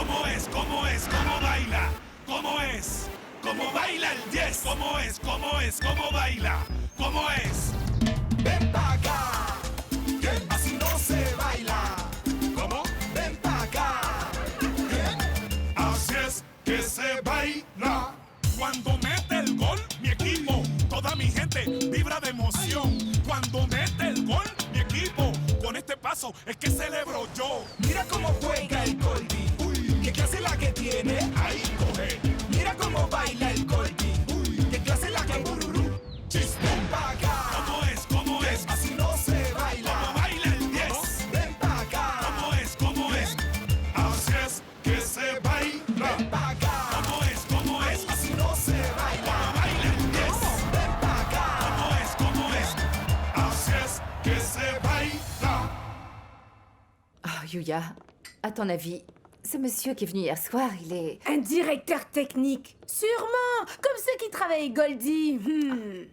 ¿Cómo es? ¿Cómo es? ¿Cómo baila? ¿Cómo es? ¿Cómo baila el 10? ¿Cómo es? ¿Cómo es? ¿Cómo baila? ¿Cómo es? Ven pa' acá, que así no se baila. ¿Cómo? Ven pa' acá. Así es que se baila. Cuando mete el gol, mi equipo, toda mi gente vibra de emoción. Cuando mete el gol, mi equipo, con este paso es que celebro yo. Mira cómo juega el Goldie. Uy, qué clase la que tiene. Ahí coge, Mira cómo baila el Goldie. Uy, qué clase la que bururú. chiste. Ven pa' acá. ¿Cómo es? ¿Cómo es? Así no se baila. ¿Cómo baila el 10? Ven pa' acá. ¿Cómo es? ¿Cómo es? Así es que se baila. Ven pa' acá. ¿Cómo es? ¿Cómo es? Así no se baila. ¿Cómo baila el 10? Ven pa' acá. ¿Cómo es? ¿Cómo es? Así es que se baila. Oh, Yuya, à ton avis, ce monsieur qui est venu hier soir, il est... Un directeur technique, sûrement, comme ceux qui travaillent Goldie.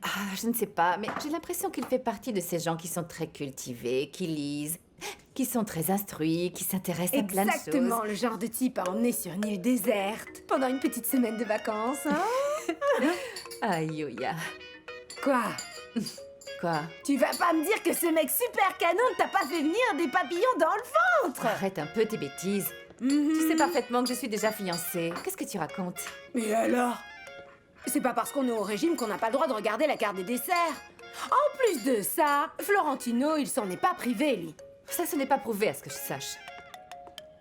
Ah, je ne sais pas, mais j'ai l'impression qu'il fait partie de ces gens qui sont très cultivés, qui lisent, qui sont très instruits, qui s'intéressent à plein de choses. Exactement le genre de type à emmener sur une île déserte pendant une petite semaine de vacances, hein? Ah, Yuya. Quoi? Quoi? Tu vas pas me dire que ce mec super canon ne t'a pas fait venir des papillons dans le ventre? Arrête un peu tes bêtises. Tu sais parfaitement que je suis déjà fiancée. Qu'est-ce que tu racontes? Mais alors? C'est pas parce qu'on est au régime qu'on n'a pas le droit de regarder la carte des desserts. En plus de ça, Florentino, il s'en est pas privé, lui. Ça, ce n'est pas prouvé à ce que je sache.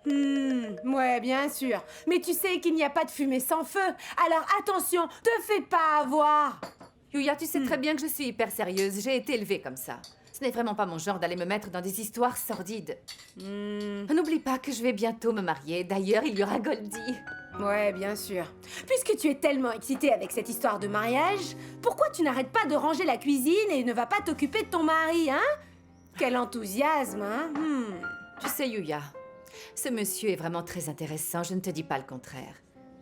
Ouais, bien sûr. Mais tu sais qu'il n'y a pas de fumée sans feu. Alors attention, te fais pas avoir. Yuya, tu sais très bien que je suis hyper sérieuse. J'ai été élevée comme ça. Ce n'est vraiment pas mon genre d'aller me mettre dans des histoires sordides. N'oublie pas que je vais bientôt me marier. D'ailleurs, il y aura Goldie. Ouais, bien sûr. Puisque tu es tellement excitée avec cette histoire de mariage, pourquoi tu n'arrêtes pas de ranger la cuisine et ne vas pas t'occuper de ton mari, hein? Quel enthousiasme, hein? Tu sais, Yuya, ce monsieur est vraiment très intéressant, je ne te dis pas le contraire.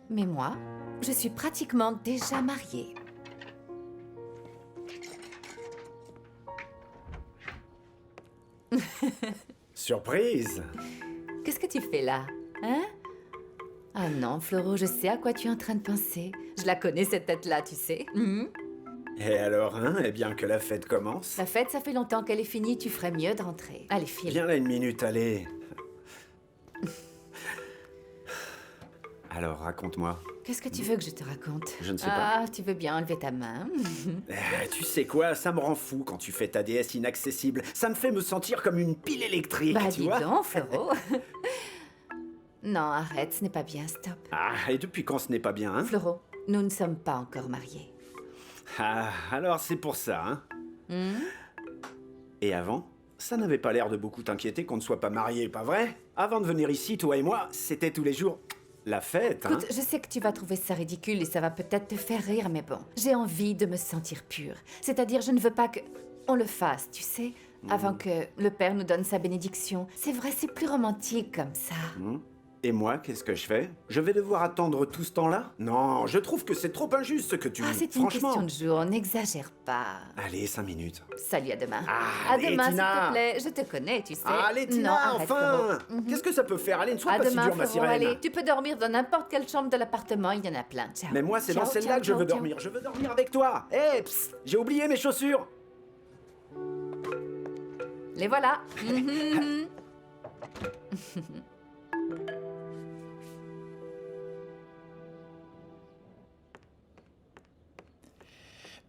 Mais moi, je suis pratiquement déjà mariée. Surprise! Qu'est-ce que tu fais là? Hein? Ah non, Floro, je sais à quoi tu es en train de penser. Je la connais, cette tête-là, tu sais. Et alors, hein? Eh bien que la fête commence. La fête, ça fait longtemps qu'elle est finie, tu ferais mieux de rentrer. Allez, file. Viens là une minute, allez. Alors, raconte-moi. Qu'est-ce que tu veux que je te raconte? Je ne sais pas. Ah, tu veux bien enlever ta main? Tu sais quoi? Ça me rend fou quand tu fais ta déesse inaccessible. Ça me fait me sentir comme une pile électrique, Bah, tu dis vois? donc, Floro. Non, arrête, ce n'est pas bien, stop. Ah, et depuis quand ce n'est pas bien, hein? Floro, nous ne sommes pas encore mariés. Ah, alors c'est pour ça, hein? Et avant, ça n'avait pas l'air de beaucoup t'inquiéter qu'on ne soit pas mariés, pas vrai? Avant de venir ici, toi et moi, c'était tous les jours la fête, hein? Écoute, je sais que tu vas trouver ça ridicule et ça va peut-être te faire rire, mais bon, j'ai envie de me sentir pure. C'est-à-dire, je ne veux pas que on le fasse, tu sais, avant que le père nous donne sa bénédiction. C'est vrai, c'est plus romantique comme ça. Et moi, qu'est-ce que je fais? Je vais devoir attendre tout ce temps-là? Non, je trouve que c'est trop injuste ce que tu... Ah, c'est une Franchement. question de jour, n'exagère pas. Allez, 5 minutes. Salut, à demain. Ah, À allez, demain, s'il Tina. te plaît. Je te connais, tu sais. Allez, Non, Tina, arrête, enfin! Floro. Qu'est-ce que ça peut faire? Allez, ne sois À pas si demain, dure, ma Floro, sirène. allez. Tu peux dormir dans n'importe quelle chambre de l'appartement, il y en a plein. Ciao. Mais moi, c'est Ciao, dans celle-là ciao, que je veux ciao, ciao. dormir. Je veux dormir avec toi. Hé, j'ai oublié mes chaussures. Les voilà.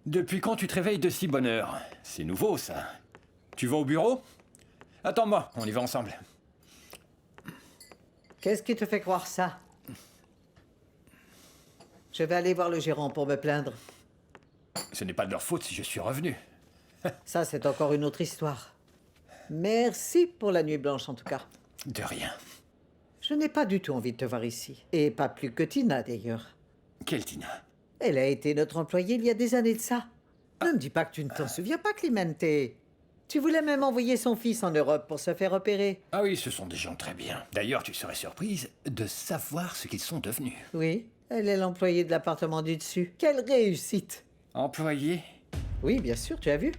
Depuis quand tu te réveilles de si bonne heure? C'est nouveau, ça. Tu vas au bureau? Attends-moi, on y va ensemble. Qu'est-ce qui te fait croire ça? Je vais aller voir le gérant pour me plaindre. Ce n'est pas de leur faute si je suis revenu. Ça, c'est encore une autre histoire. Merci pour la nuit blanche, en tout cas. De rien. Je n'ai pas du tout envie de te voir ici. Et pas plus que Tina, d'ailleurs. Quelle Tina? Elle a été notre employée il y a des années de ça. Ne me dis pas que tu ne t'en souviens pas, Clemente. Tu voulais même envoyer son fils en Europe pour se faire opérer. Ah oui, ce sont des gens très bien. D'ailleurs, tu serais surprise de savoir ce qu'ils sont devenus. Oui, elle est l'employée de l'appartement du dessus. Quelle réussite! Employés? Oui, bien sûr, tu as vu.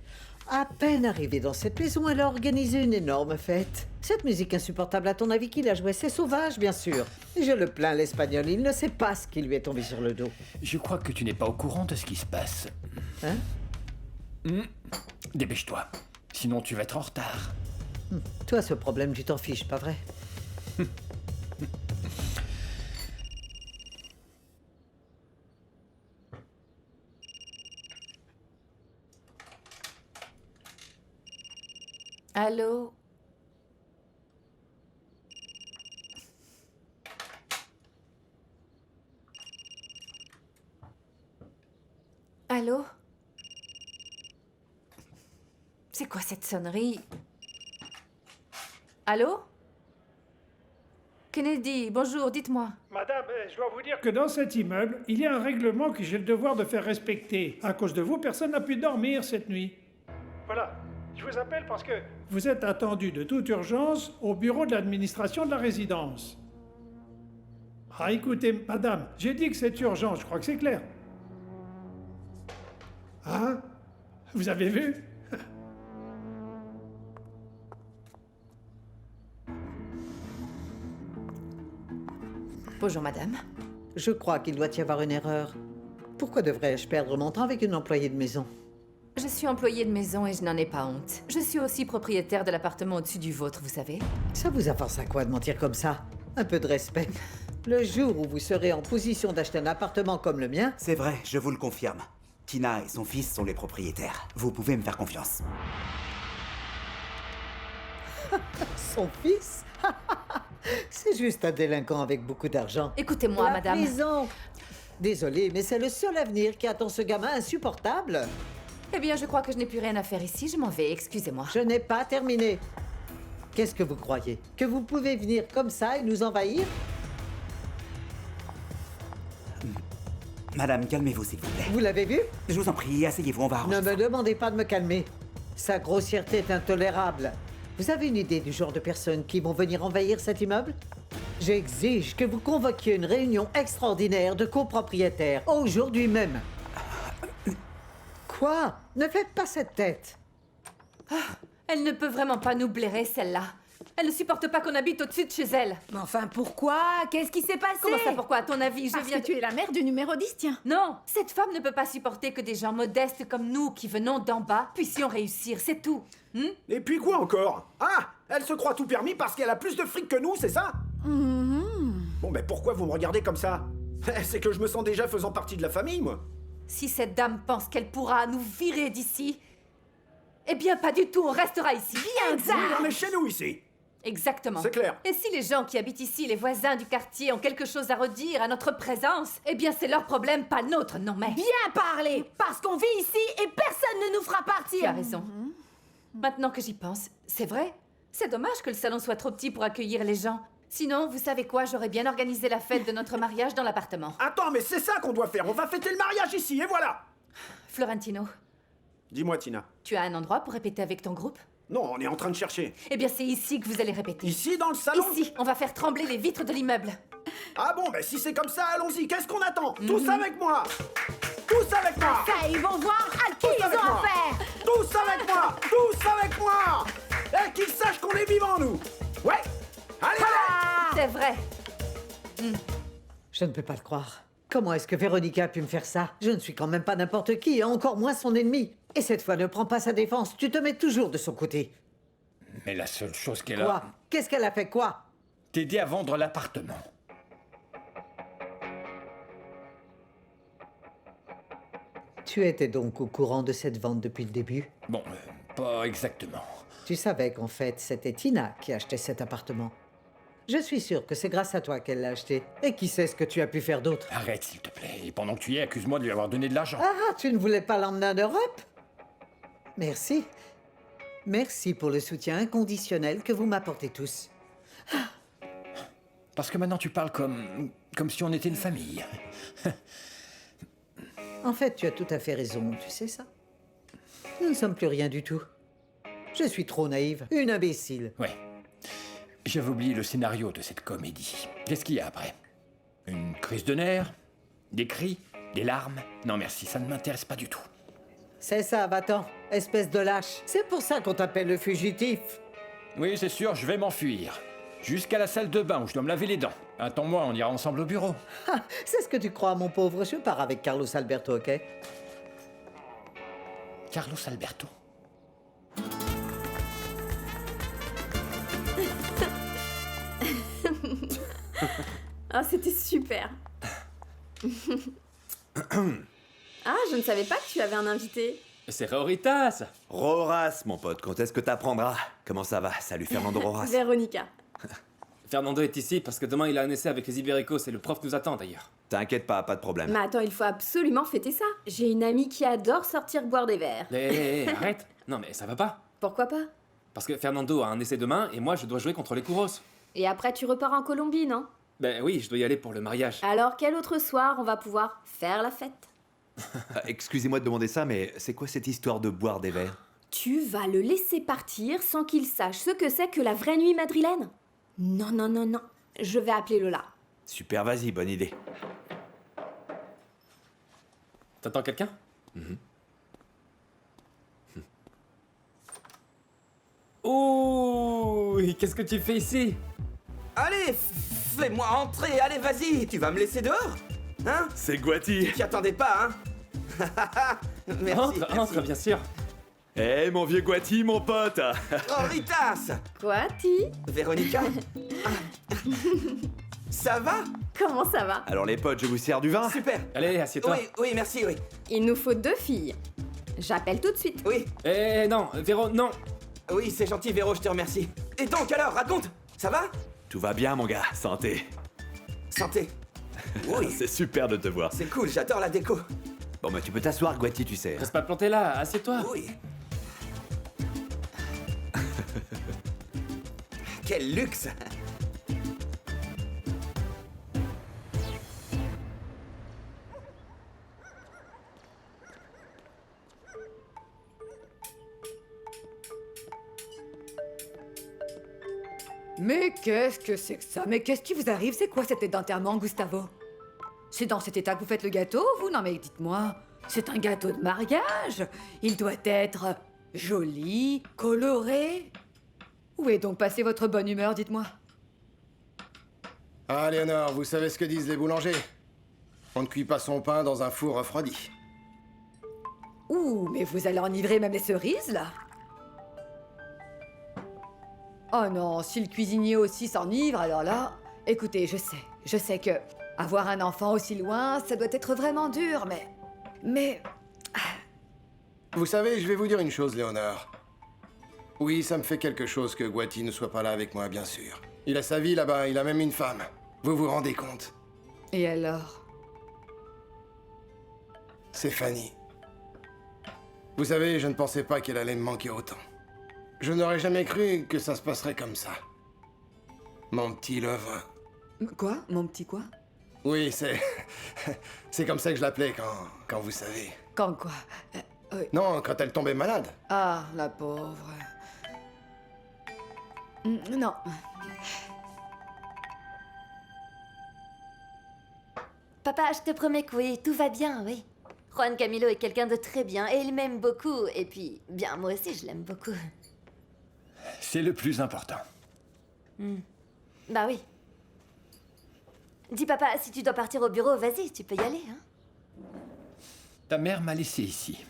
À peine arrivée dans cette maison, elle a organisé une énorme fête. Cette musique insupportable, à ton avis, qui la jouait? C'est sauvage, bien sûr. Et je le plains, l'Espagnol, il ne sait pas ce qui lui est tombé sur le dos. Je crois que tu n'es pas au courant de ce qui se passe. Hein? Dépêche-toi, sinon tu vas être en retard. Toi, ce problème, tu t'en fiches, pas vrai? Allô? Allô? C'est quoi cette sonnerie? Allô? Kennedy, bonjour, dites-moi. Madame, je dois vous dire que dans cet immeuble, il y a un règlement que j'ai le devoir de faire respecter. À cause de vous, personne n'a pu dormir cette nuit. Voilà, je vous appelle parce que vous êtes attendu de toute urgence au bureau de l'administration de la résidence. Ah, écoutez, madame, j'ai dit que c'est urgent, je crois que c'est clair. Hein? Vous avez vu? Bonjour, madame. Je crois qu'il doit y avoir une erreur. Pourquoi devrais-je perdre mon temps avec une employée de maison? Je suis employée de maison et je n'en ai pas honte. Je suis aussi propriétaire de l'appartement au-dessus du vôtre, vous savez. Ça vous a forcé à quoi de mentir comme ça? Un peu de respect. Le jour où vous serez en position d'acheter un appartement comme le mien, C'est vrai, je vous le confirme. Tina et son fils sont les propriétaires. Vous pouvez me faire confiance. son fils? C'est juste un délinquant avec beaucoup d'argent. Écoutez-moi, La madame. prison. Désolée, mais c'est le seul avenir qui attend ce gamin insupportable. Eh bien, je crois que je n'ai plus rien à faire ici. Je m'en vais, excusez-moi. Je n'ai pas terminé. Qu'est-ce que vous croyez? Que vous pouvez venir comme ça et nous envahir? Madame, calmez-vous s'il vous plaît. Vous l'avez vu? Je vous en prie, asseyez-vous, on va arranger Ne ça. me demandez pas de me calmer. Sa grossièreté est intolérable. Vous avez une idée du genre de personnes qui vont venir envahir cet immeuble? J'exige que vous convoquiez une réunion extraordinaire de copropriétaires aujourd'hui même. Quoi? Ne faites pas cette tête. Elle ne peut vraiment pas nous blairer, celle-là. Elle ne supporte pas qu'on habite au-dessus de chez elle. Mais enfin, pourquoi? Qu'est-ce qui s'est passé? Comment ça, pourquoi, à ton avis? Je Parce viens que tu es la mère du numéro 10, tiens. Non, cette femme ne peut pas supporter que des gens modestes comme nous, qui venons d'en bas, puissions réussir, c'est tout. Et puis quoi encore? Ah, elle se croit tout permis parce qu'elle a plus de fric que nous, c'est ça? Bon, mais pourquoi vous me regardez comme ça? C'est que je me sens déjà faisant partie de la famille, moi. Si cette dame pense qu'elle pourra nous virer d'ici, eh bien, pas du tout, on restera ici. Bien Oui, on est chez nous ici. Exactement. C'est clair. Et si les gens qui habitent ici, les voisins du quartier, ont quelque chose à redire à notre présence, eh bien, c'est leur problème, pas nôtre, non mais... Bien parlé! Parce qu'on vit ici et personne ne nous fera partir! Tu as raison. Maintenant que j'y pense, c'est vrai. C'est dommage que le salon soit trop petit pour accueillir les gens. Sinon, vous savez quoi, j'aurais bien organisé la fête de notre mariage dans l'appartement. Attends, mais c'est ça qu'on doit faire. On va fêter le mariage ici, et voilà. Florentino, Dis-moi, Tina. tu as un endroit pour répéter avec ton groupe? Non, on est en train de chercher. Eh bien, c'est ici que vous allez répéter. Ici, dans le salon? Ici, on va faire trembler les vitres de l'immeuble. Ah bon, ben si c'est comme ça, allons-y. Qu'est-ce qu'on attend? Tous avec moi. Tous avec moi. Ça, ils vont voir à qui ils avec ont moi. affaire! Tous avec moi. Tous avec moi. Et qu'ils sachent qu'on est vivants, nous. Ouais. Allez, allez. C'est vrai. Je ne peux pas le croire. Comment est-ce que Véronica a pu me faire ça? Je ne suis quand même pas n'importe qui, et encore moins son ennemi. Et cette fois, ne prends pas sa défense. Tu te mets toujours de son côté. Mais la seule chose qu'elle Quoi? a... Qu'est-ce qu'elle a fait, quoi? T'aider à vendre l'appartement. Tu étais donc au courant de cette vente depuis le début? Bon, pas exactement. Tu savais qu'en fait, c'était Tina qui achetait cet appartement. Je suis sûre que c'est grâce à toi qu'elle l'a acheté. Et qui sait ce que tu as pu faire d'autre? Arrête, s'il te plaît. Et pendant que tu y es, accuse-moi de lui avoir donné de l'argent. Ah, tu ne voulais pas l'emmener en Europe? Merci. Merci pour le soutien inconditionnel que vous m'apportez tous. Parce que maintenant tu parles comme si on était une famille. En fait, tu as tout à fait raison, tu sais ça? Nous ne sommes plus rien du tout. Je suis trop naïve, une imbécile. Ouais. J'avais oublié le scénario de cette comédie. Qu'est-ce qu'il y a après? Une crise de nerfs? Des cris? Des larmes? Non merci, ça ne m'intéresse pas du tout. C'est ça, va-t'en, espèce de lâche. C'est pour ça qu'on t'appelle le fugitif. Oui, c'est sûr, je vais m'enfuir. Jusqu'à la salle de bain où je dois me laver les dents. Attends-moi, on ira ensemble au bureau. Ah, c'est ce que tu crois, mon pauvre. Je pars avec Carlos Alberto, ok? Carlos Alberto. Ah, c'était super. Ah, je ne savais pas que tu avais un invité. C'est Roritas. Roras, mon pote, quand est-ce que t'apprendras? Comment ça va? Salut Fernando Roras. Véronica. Fernando est ici parce que demain il a un essai avec les Ibéricos et le prof nous attend d'ailleurs. T'inquiète pas de problème. Mais attends, il faut absolument fêter ça. J'ai une amie qui adore sortir boire des verres. Hé, arrête. Non mais ça va pas. Pourquoi pas? Parce que Fernando a un essai demain et moi je dois jouer contre les Kouros. Et après, tu repars en Colombie, non? Ben oui, je dois y aller pour le mariage. Alors, quel autre soir on va pouvoir faire la fête? Excusez-moi de demander ça, mais c'est quoi cette histoire de boire des verres? Tu vas le laisser partir sans qu'il sache ce que c'est que la vraie nuit madrilène? Non, non, non, non. Je vais appeler Lola. Super, vas-y, bonne idée. T'attends quelqu'un? Oh, qu'est-ce que tu fais ici? Allez, fais-moi entrer, allez, vas-y, tu vas me laisser dehors? Hein? C'est Guati. Tu t'y attendais pas, hein? Merci, merci. Entre, bien sûr. Eh, mon vieux Guati, mon pote. Oh, Ritas! Quoi, Ti? Véronica? Ça va? Comment ça va? Alors les potes, je vous sers du vin? Super! Allez, assieds-toi. Oui, oui, merci, oui. Il nous faut 2 filles. J'appelle tout de suite. Oui, Eh non, Véro, non. oui, c'est gentil, Véro, je te remercie. Et donc, alors, raconte! Ça va? Tout va bien, mon gars, santé. Santé. Oui, C'est super de te voir. c'est cool, j'adore la déco. Bon, bah tu peux t'asseoir, Guati, tu sais. Reste pas planté là, assieds-toi. Oui. Quel luxe! Mais qu'est-ce que c'est que ça? Mais qu'est-ce qui vous arrive? C'est quoi cette tête d'enterrement, Gustavo? C'est dans cet état que vous faites le gâteau, vous? Non mais dites-moi, c'est un gâteau de mariage. Il doit être joli, coloré. Où est donc passée votre bonne humeur, dites-moi? Ah, Léonore, vous savez ce que disent les boulangers? On ne cuit pas son pain dans un four refroidi. Ouh, mais vous allez enivrer même les cerises, là? Oh non, si le cuisinier aussi s'enivre, alors là... Écoutez, je sais que avoir un enfant aussi loin, ça doit être vraiment dur, mais... Vous savez, je vais vous dire une chose, Léonore. Oui, ça me fait quelque chose que Guati ne soit pas là avec moi, bien sûr. Il a sa vie là-bas, il a même une femme. Vous vous rendez compte? Et alors? C'est Fanny. Vous savez, je ne pensais pas qu'elle allait me manquer autant. Je n'aurais jamais cru que ça se passerait comme ça. Mon petit love. Quoi? Mon petit quoi? Oui, c'est... c'est comme ça que je l'appelais quand vous savez. Quand quoi? Oui. Non, quand elle tombait malade. Ah, la pauvre. Non. Papa, je te promets que oui, tout va bien, oui. Juan Camilo est quelqu'un de très bien et il m'aime beaucoup. Et puis, bien, moi aussi, je l'aime beaucoup. C'est le plus important. Bah oui. Dis papa, si tu dois partir au bureau, vas-y, tu peux y aller, hein. Ta mère m'a laissé ici.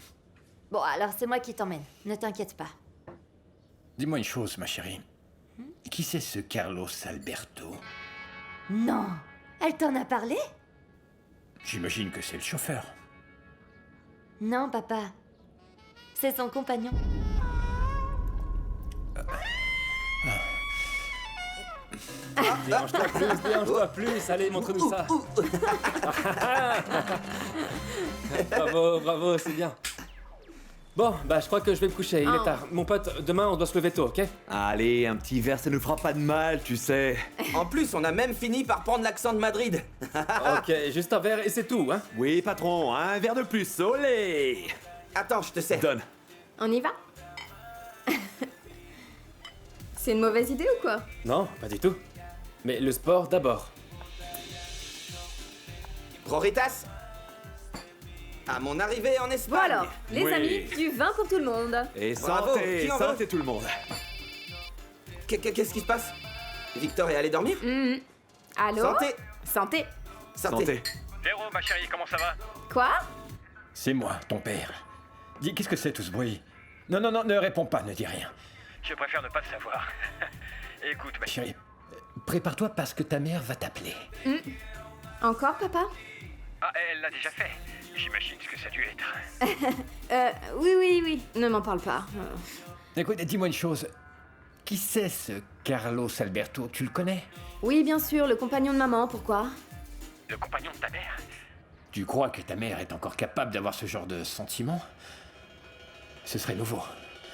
Bon, alors c'est moi qui t'emmène, ne t'inquiète pas. Dis-moi une chose, ma chérie. Qui c'est ce Carlos Alberto? Non, elle t'en a parlé? J'imagine que c'est le chauffeur. Non, papa. C'est son compagnon. Dérange-toi plus, allez, montre-nous ça. Bravo, c'est bien. Bon, bah je crois que je vais me coucher, il est tard. Mon pote, demain on doit se lever tôt, ok? Allez, un petit verre, ça nous fera pas de mal, tu sais. En plus, on a même fini par prendre l'accent de Madrid. Ok, juste un verre et c'est tout, hein? Oui, patron, un verre de plus, olé. Attends, je te sers. Donne. On y va? C'est une mauvaise idée ou quoi? Non, pas du tout. Mais le sport d'abord. Roritas? À mon arrivée en Bon Espagne. alors, les Oui. amis, du vin pour tout le monde. Et Bravo, santé, qui en veut santé tout le monde. Qu'est-ce qui se passe? Victor est allé dormir? Allô? Santé. Santé. Santé. Véro, ma chérie, comment ça va? Quoi? C'est moi, ton père. Dis, qu'est-ce que c'est tout ce bruit? Non, non, non, ne réponds pas, ne dis rien. Je préfère ne pas le savoir. Écoute, ma chérie, prépare-toi parce que ta mère va t'appeler. Encore, papa? Ah, elle l'a déjà fait. J'imagine ce que ça a dû être. Oui. Ne m'en parle pas. Écoute, dis-moi une chose. Qui c'est ce Carlos Alberto? Tu le connais? Oui, bien sûr, le compagnon de maman, pourquoi? Le compagnon de ta mère? Tu crois que ta mère est encore capable d'avoir ce genre de sentiments? Ce serait nouveau.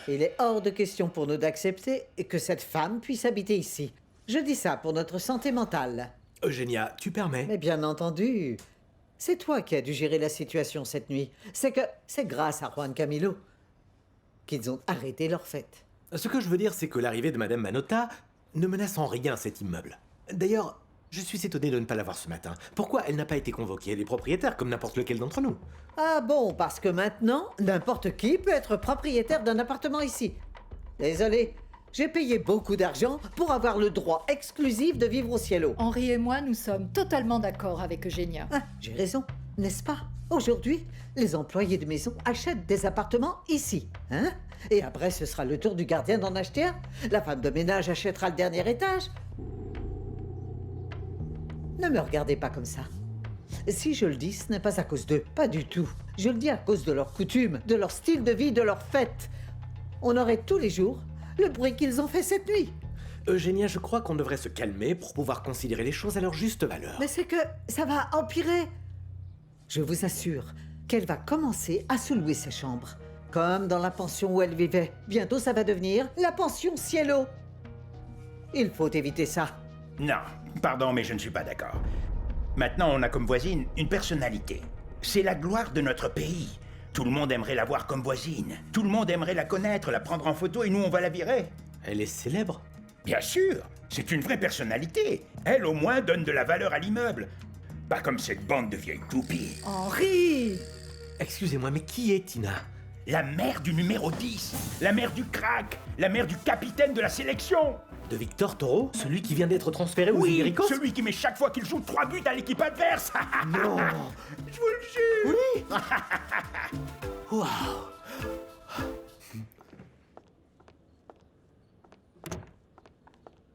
Il est hors de question pour nous d'accepter que cette femme puisse habiter ici. Je dis ça pour notre santé mentale. Eugénia, tu permets? Mais bien entendu, c'est toi qui as dû gérer la situation cette nuit. C'est grâce à Juan Camilo qu'ils ont arrêté leur fête. Ce que je veux dire, c'est que l'arrivée de Madame Manotta ne menace en rien cet immeuble. D'ailleurs, je suis étonné de ne pas la voir ce matin. Pourquoi elle n'a pas été convoquée? Elle est propriétaire comme n'importe lequel d'entre nous. Ah bon, parce que maintenant, n'importe qui peut être propriétaire d'un appartement ici. Désolé, j'ai payé beaucoup d'argent pour avoir le droit exclusif de vivre au cielo. Henri et moi, nous sommes totalement d'accord avec Eugénia. Ah, j'ai raison, n'est-ce pas? Aujourd'hui, les employés de maison achètent des appartements ici, hein? Et après, ce sera le tour du gardien d'en acheter un. La femme de ménage achètera le dernier étage. Ne me regardez pas comme ça. Si je le dis, ce n'est pas à cause d'eux, pas du tout. Je le dis à cause de leurs coutumes, de leur style de vie, de leurs fêtes. On aurait tous les jours le bruit qu'ils ont fait cette nuit. Eugénia, je crois qu'on devrait se calmer pour pouvoir considérer les choses à leur juste valeur. Mais c'est que ça va empirer. Je vous assure qu'elle va commencer à se louer ses chambres. Comme dans la pension où elle vivait. Bientôt, ça va devenir la pension Cielo. Il faut éviter ça. Non, pardon, mais je ne suis pas d'accord. Maintenant, on a comme voisine une personnalité. C'est la gloire de notre pays. Tout le monde aimerait la voir comme voisine. Tout le monde aimerait la connaître, la prendre en photo et nous, on va la virer. Elle est célèbre? Bien sûr, c'est une vraie personnalité. Elle, au moins, donne de la valeur à l'immeuble. Pas comme cette bande de vieilles toupies. Henri! Excusez-moi, mais qui est Tina? La mère du numéro 10, la mère du crack, la mère du capitaine de la sélection. De Victor Toro? Celui qui vient d'être transféré aux Ibéricos? Celui qui met chaque fois qu'il joue 3 buts à l'équipe adverse. Non. Je vous le jure. Oui. Waouh.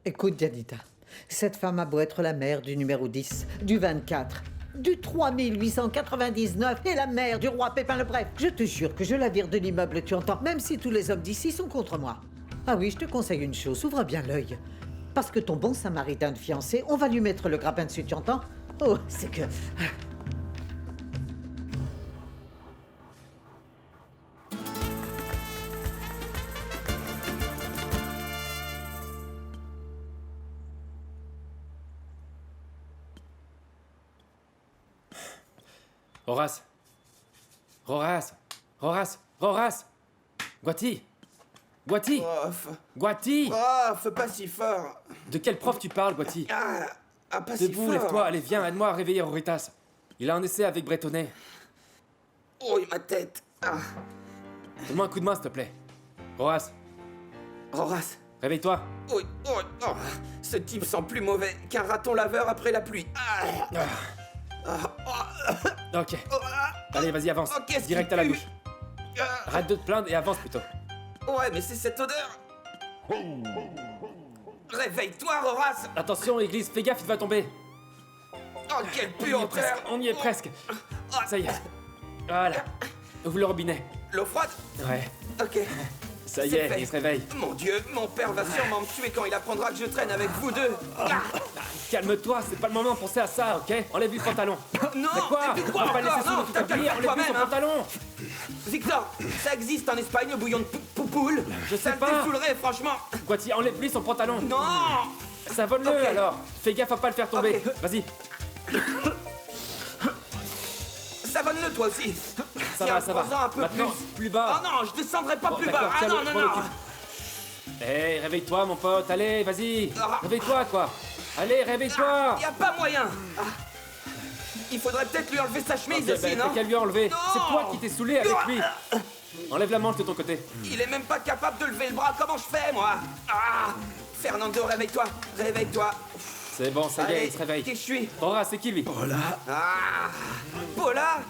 Écoute, Janita, cette femme a beau être la mère du numéro 10, du 24, du 3899 et la mère du roi Pépin le Bref. Je te jure que je la vire de l'immeuble, tu entends, même si tous les hommes d'ici sont contre moi. Ah oui, je te conseille une chose, ouvre bien l'œil. Parce que ton bon samaritain de fiancé, on va lui mettre le grappin dessus, tu entends? Oh, c'est que... Horace. Guati. Prof. Guati. Prof, pas si fort. De quel prof tu parles, Guati? Pas si Debout, fort. lève-toi, allez, viens, aide-moi à réveiller Roritas. Il a un essai avec Bretonnet. Oh, ma tête. Donne-moi un coup de main, s'il te plaît. Horace. Réveille-toi. Oh, ce type sent plus mauvais qu'un raton laveur après la pluie. Ok. Allez, vas-y, avance. qu'est-ce Direct qui à la pue douche. Arrête de te plaindre et avance plutôt. Ouais, mais c'est cette odeur. Réveille-toi, Horace. Attention, Église, fais gaffe, il va tomber. Oh, quelle puanteur. On y est presque. Ça y est. Voilà. Ouvre le robinet. L'eau froide? Ouais. Ok. Ça y C'est est, fait. il se réveille. Mon Dieu, mon père va sûrement me tuer quand il apprendra que je traîne avec vous deux. Calme-toi, c'est pas le moment de penser à ça, ok? Enlève-lui le pantalon. Non. Mais quoi? Mais On va pas le laisser sous le t'appelles tablier, pas enlève-lui son toi-même, hein. pantalon. Victor, ça existe en Espagne, le bouillon de poule. Je sais ça pas. Ça me défoulerait, franchement. Guati, enlève-lui son pantalon. Non. Savonne-le Ok. alors. Fais gaffe à pas le faire tomber. Ok. Vas-y. Savonne-le toi aussi. Ça Tiens, va, ça va. prends-en un peu Maintenant, plus bas. Oh non, je descendrai pas Bon, plus d'accord, bas. Ah tiens-le, non, je non, m'en non. occupe. Hé, réveille-toi, mon pote. Allez, vas-y. Réveille-toi, quoi. Allez, réveille-toi. Y a pas moyen. Il faudrait peut-être lui enlever sa chemise Ok, aussi, bah, non? t'as qu'à lui enlever. Non. C'est toi qui t'es saoulé avec lui. Enlève la manche de ton côté. Il est même pas capable de lever le bras, comment je fais, moi? Ah! Fernando, réveille-toi, réveille-toi. C'est bon, ça y est, Allez, il se réveille. qui je suis? Aura, c'est qui lui? Paula. Ah! Paula!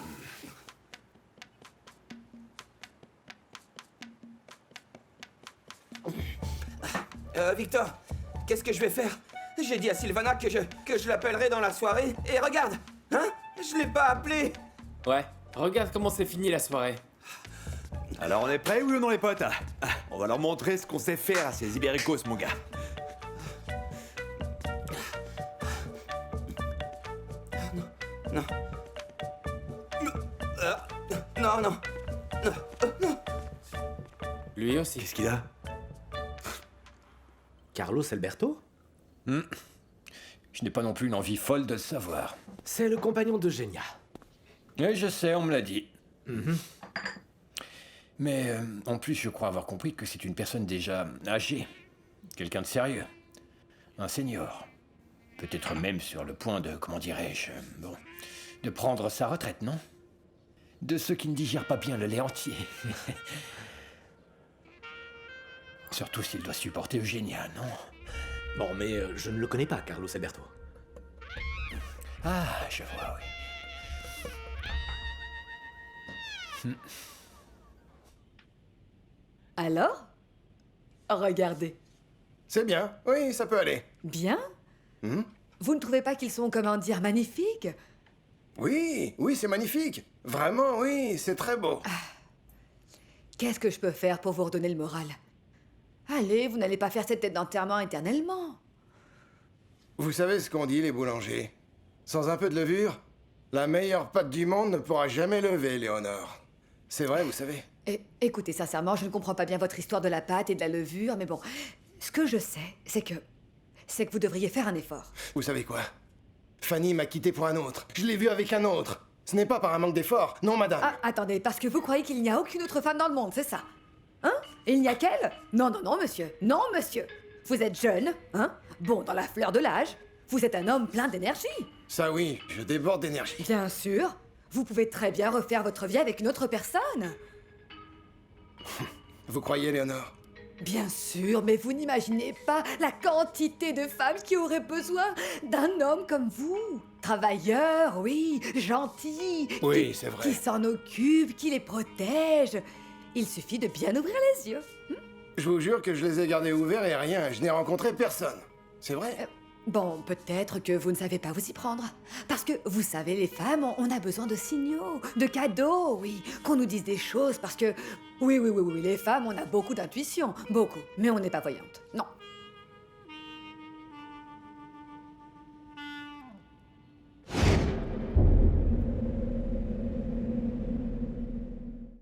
Victor, qu'est-ce que je vais faire? J'ai dit à Sylvana que je l'appellerai dans la soirée, et regarde! Hein? Je l'ai pas appelé! Ouais, regarde comment c'est fini la soirée. Alors on est prêts, oui ou non les potes? On va leur montrer ce qu'on sait faire à ces ibéricos, mon gars. Non. Non, non. Lui aussi. Qu'est-ce qu'il a? Carlos Alberto? Je n'ai pas non plus une envie folle de le savoir. C'est le compagnon d'Eugenia. Oui, je sais, on me l'a dit. Mais en plus, je crois avoir compris que c'est une personne déjà âgée. Quelqu'un de sérieux. Un senior. Peut-être même sur le point de, comment dirais-je, bon, de prendre sa retraite, non? De ceux qui ne digèrent pas bien le lait entier. Surtout s'il doit supporter Eugenia, non? Bon, mais je ne le connais pas, Carlos Alberto. Ah, je vois, oui. Alors? Regardez. C'est bien, oui, ça peut aller. Bien? Vous ne trouvez pas qu'ils sont, comment dire, magnifiques? Oui, oui, c'est magnifique. Vraiment, oui, c'est très beau. Qu'est-ce que je peux faire pour vous redonner le moral? Allez, vous n'allez pas faire cette tête d'enterrement éternellement. Vous savez ce qu'on dit, les boulangers? Sans un peu de levure, la meilleure pâte du monde ne pourra jamais lever, Léonore. C'est vrai, vous savez. Écoutez, sincèrement, je ne comprends pas bien votre histoire de la pâte et de la levure, mais bon, ce que je sais, c'est que vous devriez faire un effort. Vous savez quoi? Fanny m'a quitté pour un autre. Je l'ai vu avec un autre. Ce n'est pas par un manque d'effort, non, madame. Ah, attendez, parce que vous croyez qu'il n'y a aucune autre femme dans le monde, c'est ça? Hein? Il n'y a qu'elle? Non, non, non, monsieur. Non, monsieur. Vous êtes jeune, hein? Bon, dans la fleur de l'âge. Vous êtes un homme plein d'énergie. Ça oui, je déborde d'énergie. Bien sûr. Vous pouvez très bien refaire votre vie avec une autre personne. Vous croyez, Léonore? Bien sûr, mais vous n'imaginez pas la quantité de femmes qui auraient besoin d'un homme comme vous. Travailleur, oui, gentil. Oui, c'est vrai. Qui s'en occupe, qui les protège. Il suffit de bien ouvrir les yeux. Je vous jure que je les ai gardés ouverts et rien, je n'ai rencontré personne. C'est vrai? Bon, peut-être que vous ne savez pas vous y prendre. Parce que, vous savez, les femmes, on a besoin de signaux, de cadeaux, oui. Qu'on nous dise des choses, parce que... Oui, les femmes, on a beaucoup d'intuition, beaucoup. Mais on n'est pas voyantes. Non,